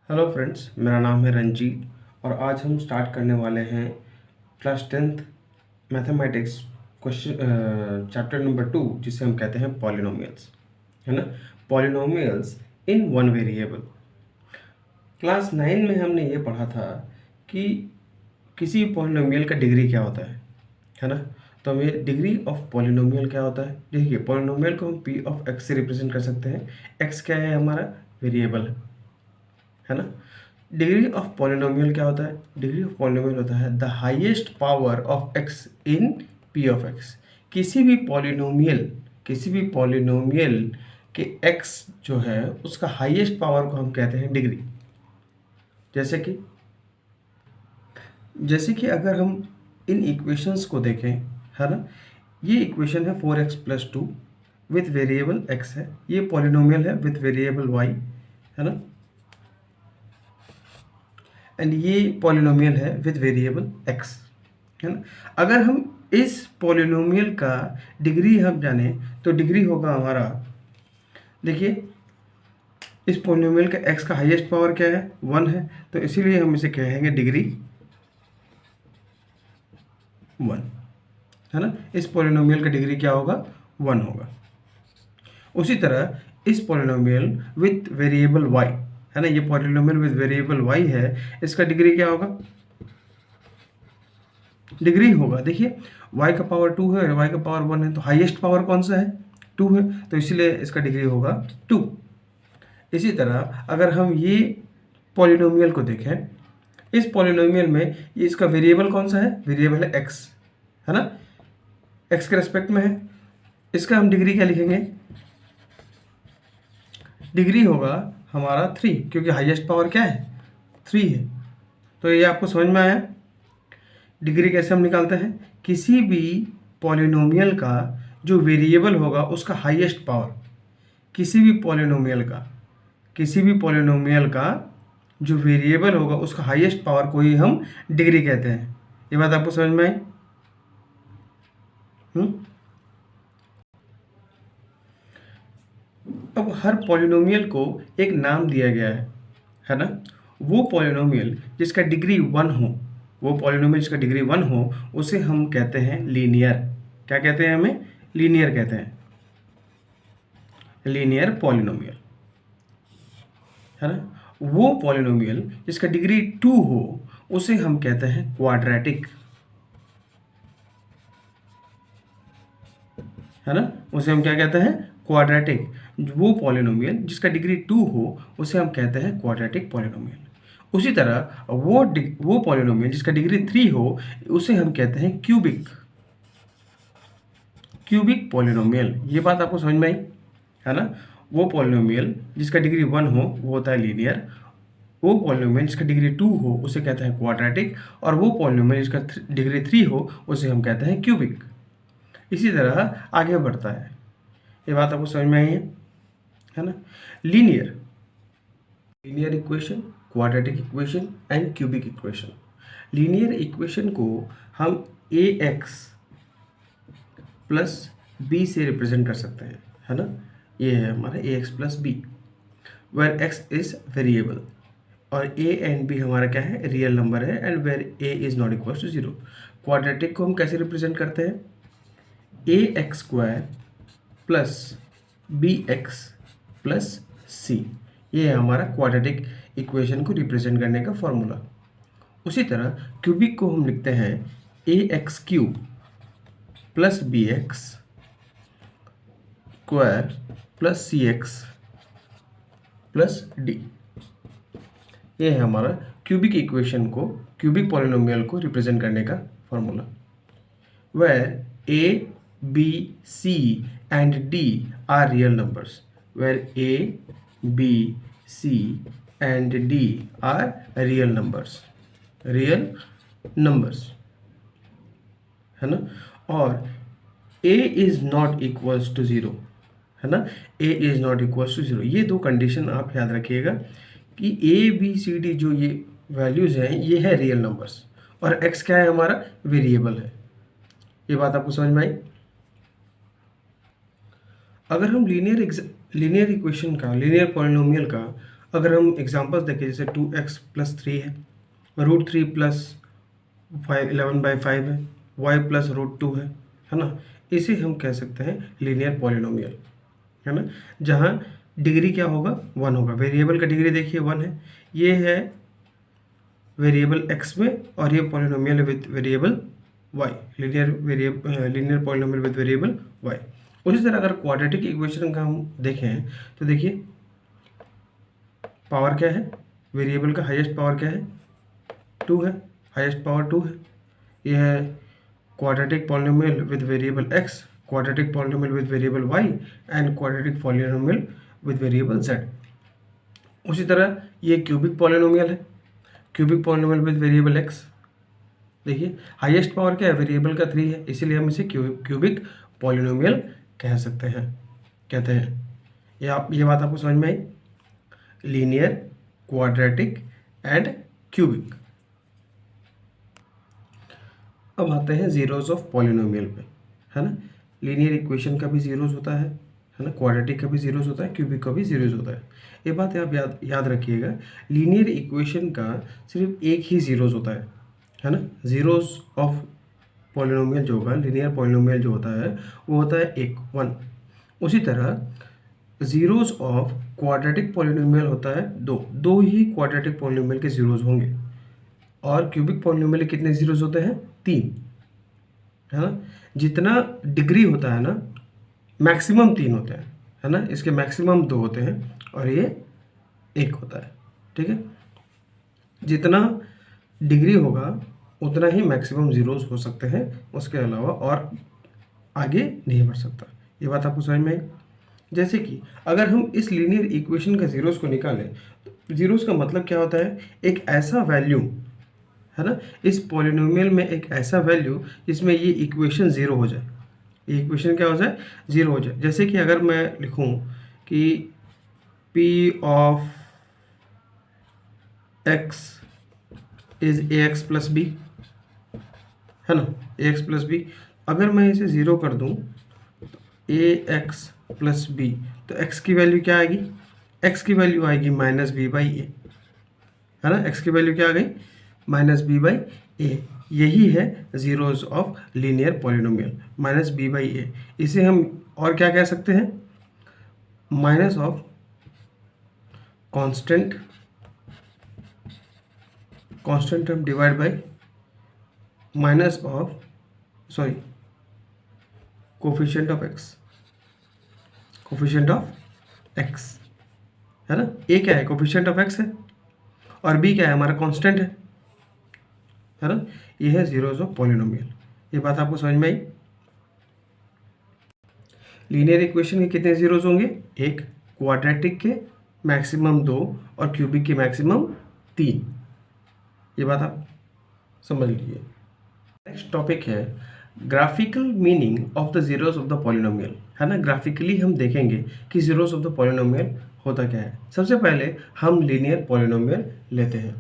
Hello friends, मेरा नाम है रंजीत और आज हम स्टार्ट करने वाले हैं class 10th mathematics question chapter number 2, जिसे हम कहते हैं पॉलिनोमियल्स, है ना। Polynomials in one variable. Class 9 में हमने ये पढ़ा था कि किसी पॉलिनोमियल का डिग्री क्या होता है ना। तो हमें डिग्री ऑफ पॉलिनोमियल क्या होता है। देखिए, पॉलिनोमियल को हम पी ऑफ एक्स से रिप्रेजेंट कर सकते हैं। एक्स क्या है? हमारा वेरिएबल है ना। डिग्री ऑफ पॉलिनोमियल क्या होता है? डिग्री ऑफ पॉलिनोमियल होता है the highest power of x in P of x. किसी भी पॉलिनोमियल के एक्स जो है उसका हाईएस्ट पावर को हम कहते हैं डिग्री। जैसे कि अगर हम इन इक्वेशंस को देखें, है ना। ये इक्वेशन है 4x+2 विथ वेरिएबल x है। ये पॉलिनोमियल है विथ वेरिएबल y, है ना। एंड ये पॉलिनोमियल है विद वेरिएबल x, है ना। अगर हम इस पॉलिनोमियल का डिग्री हम जाने तो डिग्री होगा हमारा, देखिए, इस पॉलिनोमियल का x का हाईएस्ट पावर क्या है? 1 है, तो इसीलिए हम इसे कहेंगे डिग्री 1, है ना। इस पॉलिनोमियल का डिग्री क्या होगा? 1 होगा। उसी तरह इस पॉलिनोमियल विथ वेरिएबल y, है ना, ये पॉलिनोमियल विथ वेरिएबल y है, इसका डिग्री क्या होगा? डिग्री होगा, देखिए, y का पावर 2 है, y का पावर 1 है, तो हाईएस्ट पावर कौन सा है? 2 है, तो इसलिए इसका डिग्री होगा 2। इसी तरह अगर हम ये पॉलिनोमियल को देखें, इस पॉलिनोमियल में ये इसका वेरिएबल कौन सा है? वेरिएबल है x, है ना। x के रेस्पेक्ट में है, इसका हम डिग्री क्या लिखेंगे? डिग्री होगा हमारा 3, क्योंकि हाईएस्ट पावर क्या है? 3 है। तो ये आपको समझ में आया? डिग्री कैसे हम निकालते हैं? किसी भी पॉलिनोमियल का जो वेरिएबल होगा उसका हाईएस्ट पावर, किसी भी पॉलिनोमियल का जो वेरिएबल होगा उसका हाईएस्ट पावर को ही हम डिग्री कहते हैं। ये बात आपको समझ में आई? अब हर पॉलिनोमियल को एक नाम दिया गया है ना। वो पॉलिनोमियल जिसका डिग्री 1 हो, उसे हम कहते हैं लीनियर। क्या कहते हैं? हमें लीनियर कहते हैं, लीनियर पॉलिनोमियल, है ना। वो पॉलिनोमियल जिसका डिग्री 2 हो उसे हम कहते हैं क्वाड्रेटिक, है ना। उसे हम क्या कहते हैं? क्वाड्रेटिक। वो पॉलिनोमियल जिसका डिग्री 2 हो उसे हम कहते हैं क्वाड्रेटिक पॉलिनोमियल। उसी तरह वो पॉलिनोमियल जिसका डिग्री 3 हो उसे हम कहते हैं क्यूबिक पॉलिनोमियल। ये बात आपको समझ में आई, है ना। वो पॉलिनोमियल जिसका डिग्री 1 हो वो होता है लीनियर, वो पॉलिनोमियल जिसका डिग्री 2 हो उसे कहते हैं क्वाड्रेटिक, और वो पॉलिनोमियल जिसका डिग्री 3 हो उसे हम कहते हैं क्यूबिक। इसी तरह आगे बढ़ता है। ये बात आपको समझ में आई है ना। Linear equation, quadratic equation and cubic equation. Linear equation को हम ax प्लस बी से रिप्रेजेंट कर सकते हैं, है ना। ये है हमारा ax plus b, where x is variable और a एंड b हमारा क्या है? रियल नंबर है, and where a is not equal to 0। Quadratic को हम कैसे रिप्रेजेंट करते हैं? ax² plus bx plus c। ये है हमारा क्वाड्रेटिक इक्वेशन को रिप्रेजेंट करने का फॉर्मूला। उसी तरह क्यूबिक को हम लिखते हैं ax³ plus bx square plus cx plus d। ये है हमारा क्यूबिक इक्वेशन को, क्यूबिक पॉलिनोमियल को रिप्रेजेंट करने का formula. Where a, b, c and d are real numbers. Where a, b, c and d are real numbers. है ना। और a is not equals to 0, है ना। a is not equals to 0, ये दो कंडीशन आप याद रखिएगा कि a, b, c, d जो ये वैल्यूज हैं ये है रियल नंबर्स, और x क्या है? हमारा वेरिएबल है। ये बात आपको समझ में आई? अगर हम लीनियर इक्वेशन का, लीनियर पॉलिनोमियल का अगर हम एग्जांपल्स देखें जैसे 2x प्लस 3 है, √3 प्लस 11/5 है, y प्लस √2 है ना, इसे हम कह सकते हैं लीनियर पॉलिनोमियल, है ना, जहाँ डिग्री क्या होगा 1 होगा। वेरिएबल का डिग्री देखिए 1 है, ये है वेरिएबल x में, और ये polynomial with variable y, linear polynomial with variable y। उसी तरह अगर क्वाड्रेटिक इक्वेशन का हम देखें तो देखिए पावर क्या है, वेरिएबल का हाईएस्ट पावर क्या है 2 है, हाईएस्ट पावर 2 है। यह है quadratic polynomial with variable x, quadratic polynomial with variable y and quadratic polynomial with variable z। उसी तरह ये क्यूबिक पॉलिनोमियल है, cubic polynomial with variable x। देखिए हाईएस्ट पावर क्या है, वेरिएबल का 3 है, इसीलिए हम इसे क्यूबिक पॉलिनोमियल कह सकते हैं, कहते हैं। ये बात आपको समझ में आई, लीनियर, क्वाड्रेटिक एंड क्यूबिक। अब आते हैं जीरोस ऑफ पॉलिनोमियल पे, है ना। लीनियर इक्वेशन का भी जीरोस होता है ना, क्वाड्रेटिक का भी जीरोस होता है, क्यूबिक का भी जीरोस होता है। ये बात आप याद रखिएगा, लीनियर इक्वेशन का सिर्फ एक ही जीरोस होता है ना। जीरोस ऑफ पॉलिनोमियल जो होगा, लीनियर पॉलिनोमियल जो होता है वो होता है 1। उसी तरह जीरोस ऑफ क्वाड्रेटिक पॉलिनोमियल होता है 2 ही क्वाड्रेटिक पॉलिनोमियल के जीरोस होंगे। और क्यूबिक पॉलिनोमियल के कितने जीरोस होते हैं 3, है ना। जितना डिग्री होता है ना, मैक्सिमम 3 होते हैं, है ना, इसके मैक्सिमम 2 होते हैं और ये 1 होता है, ठीक है। जितना डिग्री होगा उतना ही मैक्सिमम जीरोस हो सकते हैं, उसके अलावा और आगे नहीं बढ़ सकता। ये बात आपको समझ में आई। जैसे कि अगर हम इस लीनियर इक्वेशन का जीरोस को निकालें, तो जीरोस का मतलब क्या होता है, एक ऐसा वैल्यू, है ना, इस पॉलिनोमियल में एक ऐसा वैल्यू जिसमें ये इक्वेशन ज़ीरो हो जाए, ये इक्वेशन क्या हो जाए, ज़ीरो हो जाए। जैसे कि अगर मैं लिखूं कि p of x is ax plus b, है ना, ax प्लस बी, अगर मैं इसे ज़ीरो कर दूं ax प्लस बी, तो x की वैल्यू क्या आएगी, x की वैल्यू आएगी -b/a, है ना। x की वैल्यू क्या आ गई, -b/a। यही है zeros of linear polynomial, -b/a। इसे हम और क्या कह सकते हैं, minus of constant term divide by minus of coefficient of x, coefficient of x, है ना। a क्या है, कोफिशिएंट ऑफ x है, और b क्या है, हमारा कांस्टेंट है ना। ये है जीरोस ऑफ पॉलिनोमियल। ये बात आपको समझ में आई। लीनियर इक्वेशन के कितने जीरोस होंगे, 1, क्वाड्रेटिक के मैक्सिमम 2 और क्यूबिक के मैक्सिमम 3। ये बात आप समझ लीजिए। नेक्स्ट टॉपिक है graphical meaning of the zeros of the polynomial, है ना। ग्राफिकली हम देखेंगे कि जीरोस ऑफ द पॉलिनोमियल होता क्या है। सबसे पहले हम लीनियर पॉलिनोमियल लेते हैं।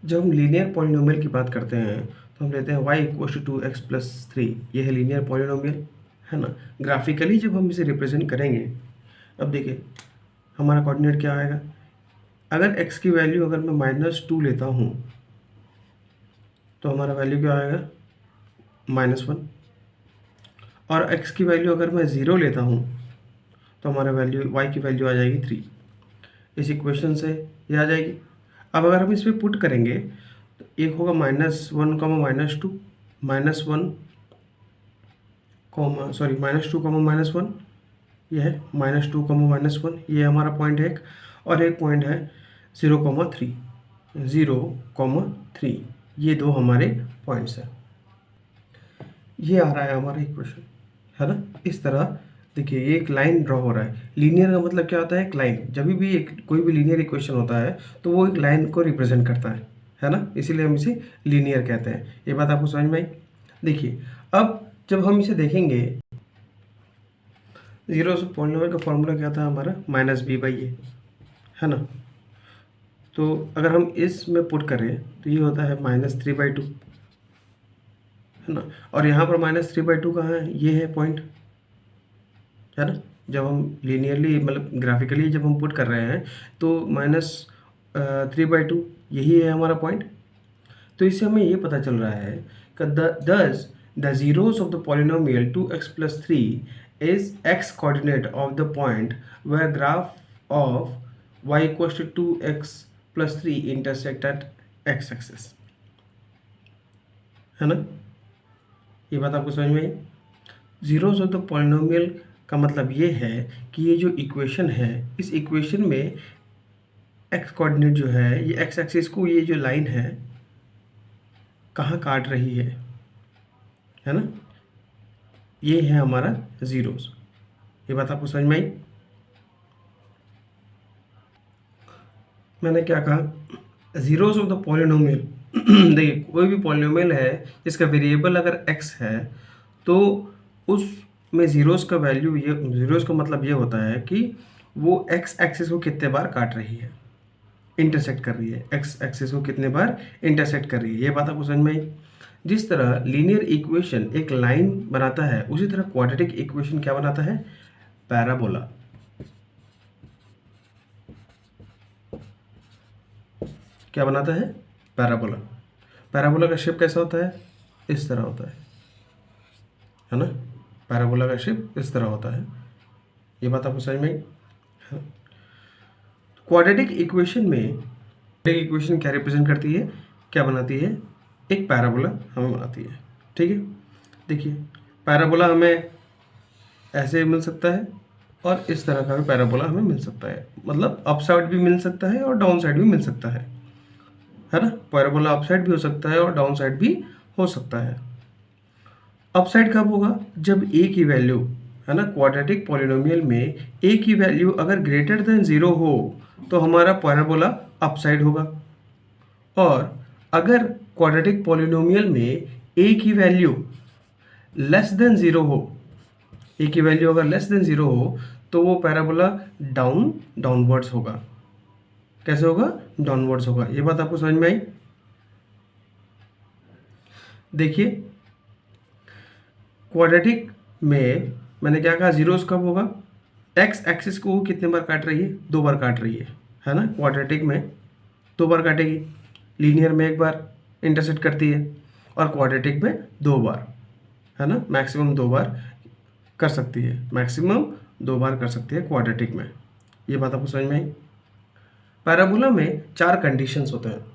जब हम लीनियर पॉलिनोमियल की बात करते हैं तो हम लेते हैं y = 2x + 3, ये है लीनियर पॉलिनोमियल, है ना। ग्राफिकली जब हम इसे रिप्रेजेंट करेंगे, अब देखिए हमारा कोऑर्डिनेट क्या आएगा, अगर x की वैल्यू अगर मैं -2 लेता हूँ तो हमारा वैल्यू क्या आएगा, -1, और x की वैल्यू अगर मैं 0 लेता हूँ तो हमारा वैल्यू y की वैल्यू आ जाएगी 3। इस इक्वेशन से ये आ जाएगी। अब अगर हम इसमें पुट करेंगे तो एक होगा -1, -2, -1, -2, ये है -2, -1, ये हमारा पॉइंट है एक, और एक पॉइंट है 0,3, 0,3, ये दो हमारे पॉइंट्स हैं। ये आ रहा है हमारा इक्वेशन, है ना। इस तरह देखिए ये एक लाइन ड्रॉ हो रहा है। लीनियर का मतलब क्या होता है, एक लाइन। जब भी कोई भी लीनियर इक्वेशन होता है तो वो एक लाइन को रिप्रेजेंट करता है ना, इसीलिए हम इसे लीनियर कहते हैं। ये बात आपको समझ में आई। देखिए अब जब हम इसे देखेंगे, जीरोस ऑफ पॉलिनोमियल का फॉर्मूला क्या था हमारा, -b/a, है ना। तो अगर हम इसमें पुट करें तो ये होता है -3/2, है ना। और यहाँ पर -3/2 कहाँ है, ये है पॉइंट, है ना, जब हम लीनियरली मतलब ग्राफिकली जब हम पुट कर रहे हैं तो -3/2 यही है हमारा पॉइंट। तो इससे हमें ये पता चल रहा है कि the zeros of the polynomial 2x plus 3 is x coordinate of the point where graph of y equals to 2x plus 3 intersect at x axis। है ना, ये बात आपको समझ में आई। जीरोस ऑफ द पॉलिनोमियल का मतलब ये है कि ये जो इक्वेशन है, इस इक्वेशन में x कोऑर्डिनेट जो है, ये x एक्सिस को ये जो लाइन है कहाँ काट रही है ना, ये है हमारा जीरोस। ये बात आपको समझ में आई। मैंने क्या कहा, जीरोस ऑफ द पॉलिनोमियल देखिए कोई भी पॉलिनोमियल है जिसका वेरिएबल अगर x है तो उसमें जीरोस का वैल्यू, ये जीरोस का मतलब ये होता है कि वो x एक्सिस को कितने बार काट रही है, इंटरसेक्ट कर रही है, x एक्सिस को कितने बार इंटरसेक्ट कर रही है। ये बात आपको समझ में आई। जिस तरह लीनियर इक्वेशन एक लाइन बनाता है, उसी तरह क्वाड्रेटिक इक्वेशन क्या बनाता है, पैराबोला। क्या बनाता है, पैराबोला। पैराबोला का शेप कैसा होता है, इस तरह होता है ना, पैराबोला का शेप इस तरह होता है। ये बात आपको समझ में आई। क्वाड्रेटिक इक्वेशन में इक्वेशन क्या रिप्रेजेंट करती है, क्या बनाती है, एक पैराबोला हमें बनाती है। ठीक है, देखिए पैराबोला हमें ऐसे मिल सकता है और इस तरह का भी पैराबोला हमें मिल सकता है, मतलब अप साइड भी मिल सकता है और डाउन साइड भी मिल सकता है ना। पैराबोला अप साइड भी हो सकता है और डाउन साइड भी हो सकता है। अप साइड कब होगा, जब a की वैल्यू है ना, क्वाड्रेटिक पॉलिनोमियल में a की वैल्यू अगर ग्रेटर देन 0 हो तो हमारा पैराबोला अप साइड होगा। और अगर क्वाड्रेटिक पॉलिनोमियल में a की वैल्यू लेस देन 0 हो, a की वैल्यू अगर लेस देन 0 हो तो वो पैराबोला डाउनवर्ड्स होगा। कैसे होगा, डाउनवर्ड्स होगा। ये बात आपको समझ में आई। देखिए क्वाड्रेटिक में मैंने क्या कहा, जीरोस कब होगा, x एक्सिस को वो कितने बार काट रही है, 2 बार काट रही है ना। क्वाड्रेटिक में 2 बार काटेगी, लीनियर में 1 बार इंटरसेक्ट करती है और क्वाड्रेटिक में 2 बार, है ना, मैक्सिमम 2 बार कर सकती है, मैक्सिमम 2 बार कर सकती है क्वाड्रेटिक में। ये बात आपको समझ में आई। पैराबोला में 4 कंडीशंस होते हैं।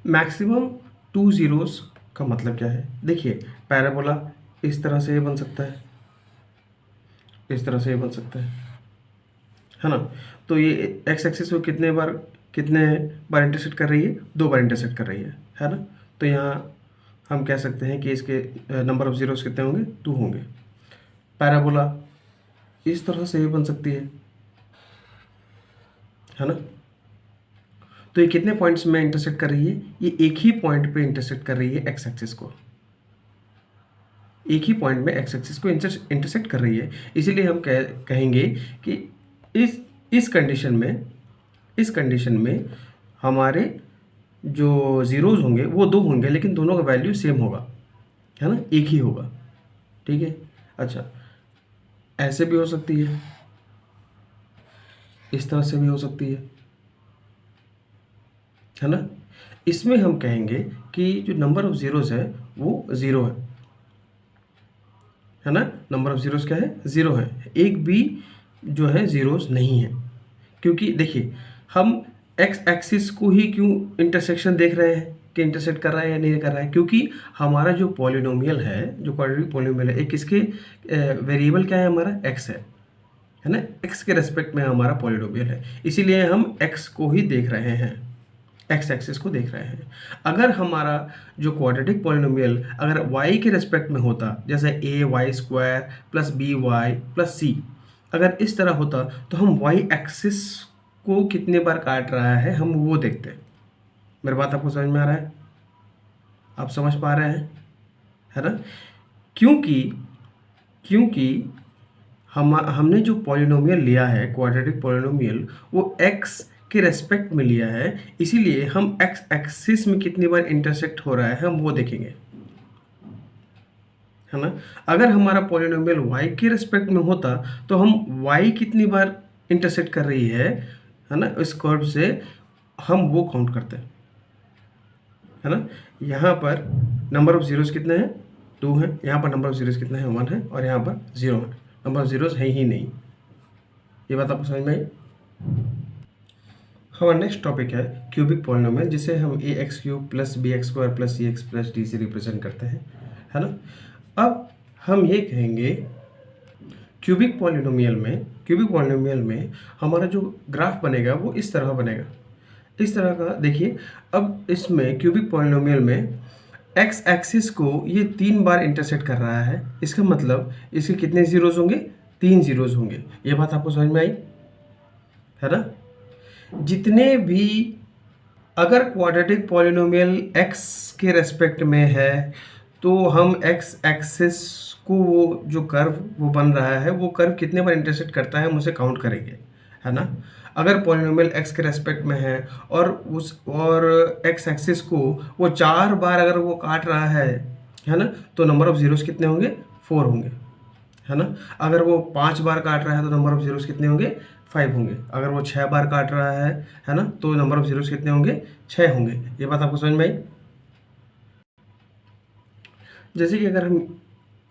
मैक्सिमम 2 जीरोस का मतलब क्या है, देखिए पैराबोला इस तरह से ये बन सकता है, इस तरह से ये बन सकता है ना। तो ये x एक्सिस को कितने बार इंटरसेक्ट कर रही है, 2 बार इंटरसेक्ट कर रही है ना। तो यहाँ हम कह सकते हैं कि इसके नंबर ऑफ जीरोस कितने होंगे, 2 होंगे। पैराबोला इस तरह से ये बन सकती है ना। तो ये कितने पॉइंट्स में इंटरसेक्ट कर रही है, ये एक ही पॉइंट पे इंटरसेक्ट कर रही है x एक्सिस को, एक ही पॉइंट में x एक्सिस को इंटरसेक्ट कर रही है। इसीलिए हम कहेंगे कि इस कंडीशन में हमारे जो जीरोज होंगे वो 2 होंगे, लेकिन दोनों का वैल्यू सेम होगा, है ना, एक ही होगा। ठीक है, अच्छा ऐसे भी हो सकती है, इस तरह से भी हो सकती है ना। इसमें हम कहेंगे कि जो नंबर ऑफ जीरोस है वो 0 है ना। नंबर ऑफ जीरोस क्या है, 0 है। एक भी जो है जीरोस नहीं है, क्योंकि देखिए हम x एक्सिस को ही क्यों इंटरसेक्शन देख रहे हैं कि इंटरसेक्ट कर रहा है या नहीं कर रहा है, क्योंकि हमारा जो पॉलिनोमियल है, जो क्वाड्रेटिक पॉलिनोमियल है, एक इसके वेरिएबल क्या है, हमारा x है ना, x के रेस्पेक्ट में हमारा पॉलिनोमियल है, इसीलिए हम x को ही देख रहे हैं, x एक्सिस को देख रहे हैं। अगर हमारा जो क्वाड्रेटिक पॉलिनोमियल अगर y के रेस्पेक्ट में होता, जैसे a² plus by plus c, अगर इस तरह होता तो हम y एक्सिस को कितने बार काट रहा है हम वो देखते हैं। मेरी बात आपको समझ में आ रहा है, आप समझ पा रहे हैं, है ना। क्योंकि हमने जो पॉलिनोमियल लिया है क्वाड्रेटिक पॉलिनोमियल, वो x के रेस्पेक्ट में लिया है, इसीलिए हम x एक्सिस में कितनी बार इंटरसेक्ट हो रहा है हम वो देखेंगे, है ना। अगर हमारा पॉलिनोमियल y के रिस्पेक्ट में होता तो हम y कितनी बार इंटरसेक्ट कर रही है ना, इस कर्व से हम वो काउंट करते हैं, है ना। यहाँ पर नंबर ऑफ जीरोस कितने हैं, 2 हैं। यहाँ पर नंबर ऑफ जीरोस कितने हैं, 1 है। और यहाँ पर 0 है, नंबर ऑफ जीरोस है ही नहीं। ये बात आपको समझ में आई। हमारा नेक्स्ट टॉपिक है क्यूबिक पॉलिनोमियल, जिसे हम a x cube plus b x square plus c x plus d से रिप्रेजेंट करते हैं, है ना। अब हम ये कहेंगे क्यूबिक पॉलिनोमियल में हमारा जो ग्राफ बनेगा वो इस तरह बनेगा, इस तरह का। देखिए अब इसमें क्यूबिक पॉलिनोमियल में एक्स एक्सिस को ये 3 बार इंटरसेक्ट कर रहा है। इसका मतलब इसके कितने जीरोज होंगे, 3 जीरोज होंगे। ये बात आपको समझ में आई, है ना। जितने भी अगर क्वाड्रेटिक पॉलिनोमियल x के रेस्पेक्ट में है तो हम x एक्सिस को वो जो कर्व वो बन रहा है वो कर्व कितने बार इंटरसेक्ट करता है हम उसे काउंट करेंगे, है ना। अगर पॉलिनोमियल x के रेस्पेक्ट में है और x एक्सिस को वो 4 बार अगर वो काट रहा है ना, तो नंबर ऑफ जीरोस कितने होंगे, 4 होंगे, है ना। अगर वो 5 बार काट रहा है तो नंबर ऑफ जीरोस कितने होंगे, 5 होंगे। अगर वो 6 बार काट रहा है ना, तो नंबर ऑफ जीरोस कितने होंगे, 6 होंगे। ये बात आपको समझ में आई। जैसे कि अगर हम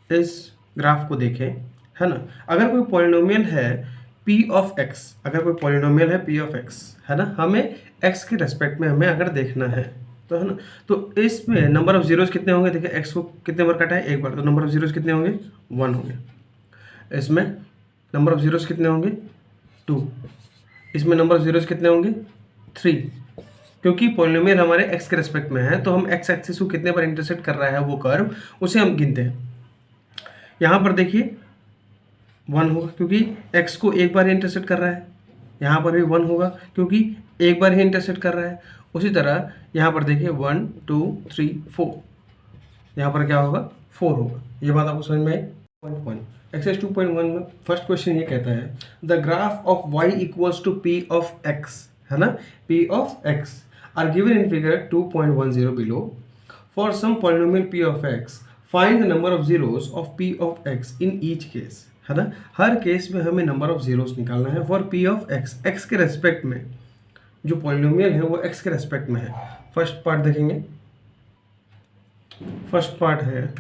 इस ग्राफ को देखें, है ना, अगर कोई पॉलिनोमियल है p ऑफ x, अगर कोई पॉलिनोमियल है p ऑफ x, है ना, हमें x के रेस्पेक्ट में हमें अगर देखना है तो, है ना, तो इसमें नंबर ऑफ जीरोस कितने होंगे। देखिए x को कितने बार काटा है, 1 बार, तो नंबर ऑफ जीरोस कितने होंगे, 1 होंगे। इसमें नंबर ऑफ जीरोस कितने होंगे, 2। इसमें नंबर ऑफ जीरोस कितने होंगे, 3। क्योंकि पॉलिनोमियल हमारे x के रेस्पेक्ट में है तो हम x एक्सिस को कितने बार इंटरसेक्ट कर रहा है वो कर्व, उसे हम गिनते हैं। यहाँ पर देखिए 1 होगा क्योंकि x को 1 बार ही इंटरसेक्ट कर रहा है। यहाँ पर भी 1 होगा क्योंकि 1 बार ही इंटरसेक्ट कर रहा है। उसी तरह यहाँ पर देखिए 1 2 3 4, यहाँ पर क्या होगा, 4 होगा। ये बात आपको समझ में आई। एक्सरसाइज 2.1 में फर्स्ट क्वेश्चन ये कहता है the graph of y equals to p of x, है ना, p of x are given in figure 2.10 below. For some polynomial p of x find the number of zeros of p of x in each case, है ना। हर case में हमें number of zeros निकालना है for p of x, x के respect में। जो polynomial है वो x के रेस्पेक्ट में है। फर्स्ट पार्ट देखेंगे, फर्स्ट पार्ट है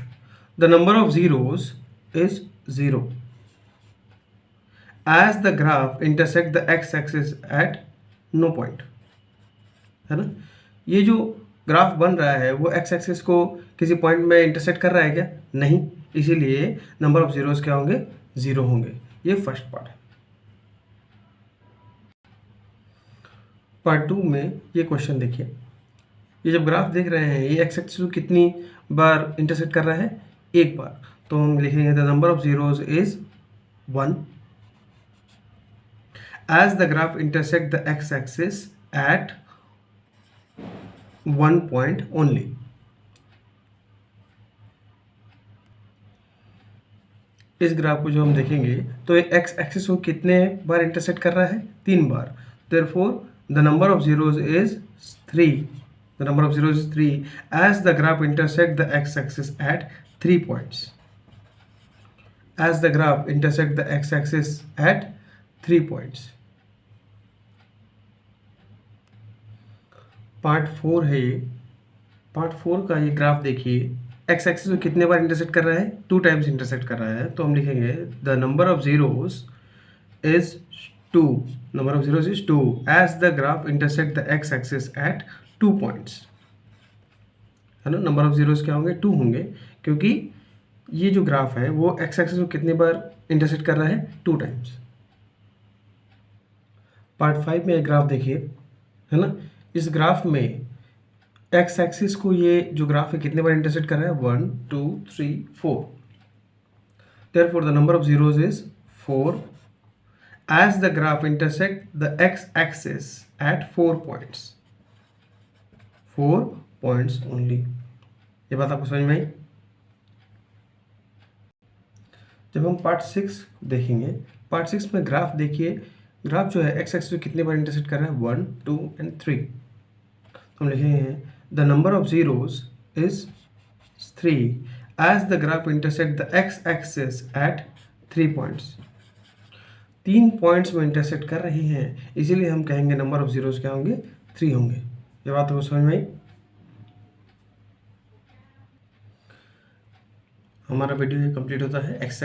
the number of zeros is 0 as the graph intersect the x axis at no point, है ना। ये जो ग्राफ बन रहा है वो x एक्सिस को किसी पॉइंट में इंटरसेक्ट कर रहा है क्या, नहीं, इसीलिए नंबर ऑफ जीरोस क्या होंगे, 0 होंगे। ये फर्स्ट पार्ट है। पार्ट 2 में ये क्वेश्चन देखिए, ये जब ग्राफ देख रहे हैं ये x एक्सिस को कितनी बार इंटरसेक्ट कर रहा है, 1 बार, तो हम लिखेंगे the number of zeros is 1 as the graph intersect the x axis at 1 point only। इस ग्राफ को जो हम देखेंगे तो ये x एक्सिस को कितने बार इंटरसेक्ट कर रहा है, 3 बार। therefore the number of zeros is 3, the number of zeros is 3 as the graph intersect the x axis at 3 points, as the graph intersect the x axis at 3 points। Part 4 है ये। Part 4 का ये graph देखिए, x axis को कितने बार intersect कर रहा है, 2 टाइम्स इंटरसेक्ट कर रहा है। तो हम लिखेंगे the number of zeros is 2, number of zeros is 2 as the graph intersect the x axis at 2 points, है ना। नंबर ऑफ जीरोस क्या होंगे, 2 होंगे, क्योंकि ये जो ग्राफ है वो x एक्सिस को कितने बार इंटरसेक्ट कर रहा है, 2 टाइम्स। पार्ट 5 में एक ग्राफ देखिए, है ना। इस ग्राफ में x एक्सिस को ये जो ग्राफ है कितने बार इंटरसेक्ट कर रहा है, 1 2 3 4। therefore the number of zeros is 4 as the graph intersect the x axis at 4 points, 4 points only। ये बात आपको समझ में आई। जब हम पार्ट 6 देखेंगे, पार्ट 6 में ग्राफ देखिए, ग्राफ जो है x एक्सिस को कितने बार इंटरसेक्ट कर रहा है, 1 2 एंड 3। हम लिखेंगे the number of zeros is 3 as the graph intersect the x axis at 3 points, 3 points में इंटरसेक्ट कर रही हैं, इसीलिए हम कहेंगे नंबर ऑफ जीरोस क्या होंगे, 3 होंगे। ये बात तो समझ में आई। हमारा वीडियो कंप्लीट होता है। एक्सरसाइज